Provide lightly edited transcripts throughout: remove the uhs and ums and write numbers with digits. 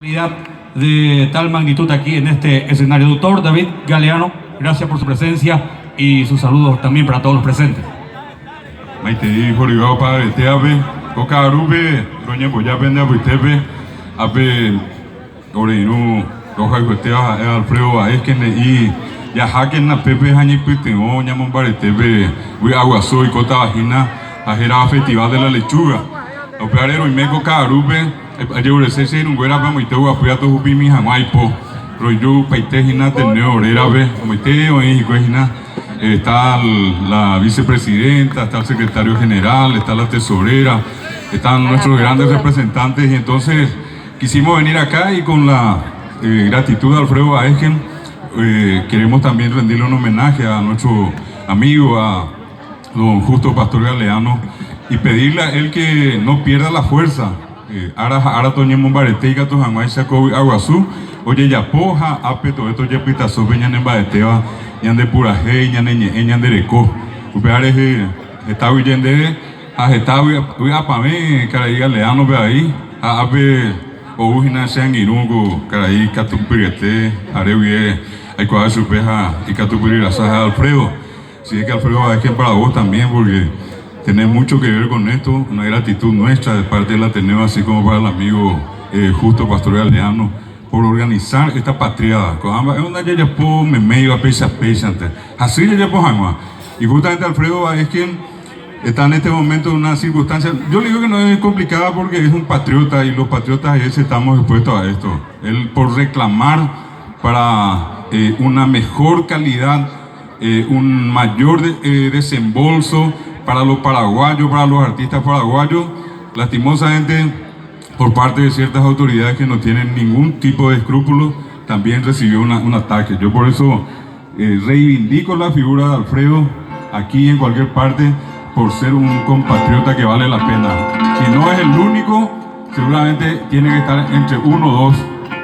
De tal magnitud aquí en este escenario. Doctor David Galeano, gracias por su presencia y sus saludos también para todos los presentes. Maite jorigao padre teave, coca arube, roña boya vende abuitebe, abe orinu roja cuetea Alfredo Aeskene y ya haquen na pepe hañi piteo ñamon baretebe, we aguaso y cota vagina, ajera festival de la lechuga. Operero y me coca arube, ayer se un güera para muy teo apoya tu mi jamaipo, rollo paitejina teneo orerabe, muy teo y cuejina. Está la vicepresidenta, está el secretario general, está la tesorera, están nuestros grandes representantes y entonces quisimos venir acá y con la gratitud de Alfredo Aesken queremos también rendirle un homenaje a nuestro amigo, a don Justo Pastor Galeano y pedirle a él que no pierda la fuerza. Ara toñemos barete y gatos jamás sacó aguazú, oye ya poja, ape todo esto ya pitazo veñan en bareteba. Ñande puraje, ñande reco. Upeare está huyendo a está apame, caray Galeano ve ahí, a ave o ujina sean irungo, caray catupirete, arewie, hay cosas supeja y catupiriraza Alfredo. Sí, es que Alfredo es que para vos también, porque tiene mucho que ver con esto, una gratitud nuestra de parte del Ateneo, así como para el amigo Justo Pastor Galeano. Por organizar esta patriada. Es una ya po me medio a pesa antes. Así ya po jamás. Y justamente Alfredo es quien está en este momento en una circunstancia. Yo le digo que no es complicada porque es un patriota y los patriotas estamos expuestos a esto. Él por reclamar para una mejor calidad, un mayor desembolso para los paraguayos, para los artistas paraguayos, lastimosamente por parte de ciertas autoridades que no tienen ningún tipo de escrúpulos, también recibió un ataque. Yo por eso reivindico la figura de Alfredo aquí en cualquier parte por ser un compatriota que vale la pena. Si no es el único, seguramente tiene que estar entre uno o dos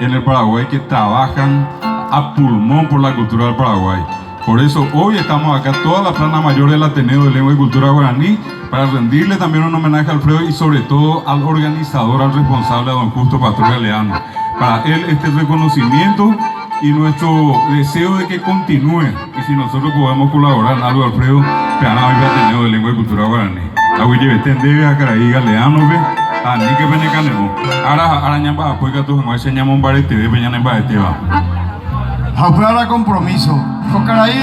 en el Paraguay que trabajan a pulmón por la cultura del Paraguay. Por eso hoy estamos acá, toda la plana mayor del Ateneo de Lengua y Cultura Guaraní, para rendirle también un homenaje a Alfredo y sobre todo al organizador, al responsable, a don Justo Pastor Galeano. Para él este reconocimiento y nuestro deseo de que continúe. Y si nosotros podemos colaborar en algo, Alfredo, peana hoy Ateneo de Lengua y Cultura Guaraní. Aguille Betende, a Caraí Galeano, a Nique Penecanemo. Ahora ñamba apoya a tu jamás se llama un barete, peñan en barete va. Ahora compromiso. Cocaraí,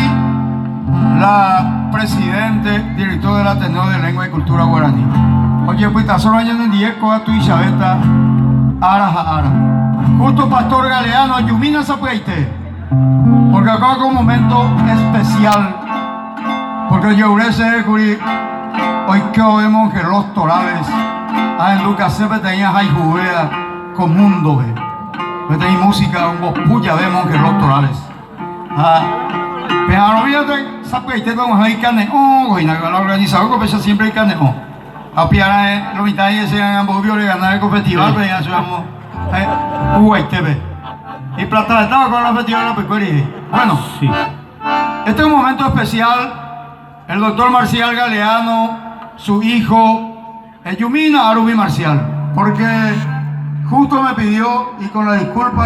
la presidente, director del Ateneo de Lengua y Cultura Guaraní. Oye, pues está solo años en 10 con tu Isabeta, ara. Justo Pastor Galeano, Yumina Zapuaite. Porque acá con un momento especial. Porque yo hoy que vemos que los torales, en Lucas Sepe tenía Jai Judea con mundo, tenía música, un puya vemos que los torales. Pero olvídate, Zapuaite con Jai Caneón, y la organizadora que siempre hay Caneón. A piar los mitades se han volvido a ganar el festival, pero ya sabemos, TV. Y plata estaba con la festival de la pecuaria. Bueno, sí. Este es un momento especial. El doctor Marcial Galeano, su hijo, Yumina Arubi Marcial, porque justo me pidió y con la disculpa.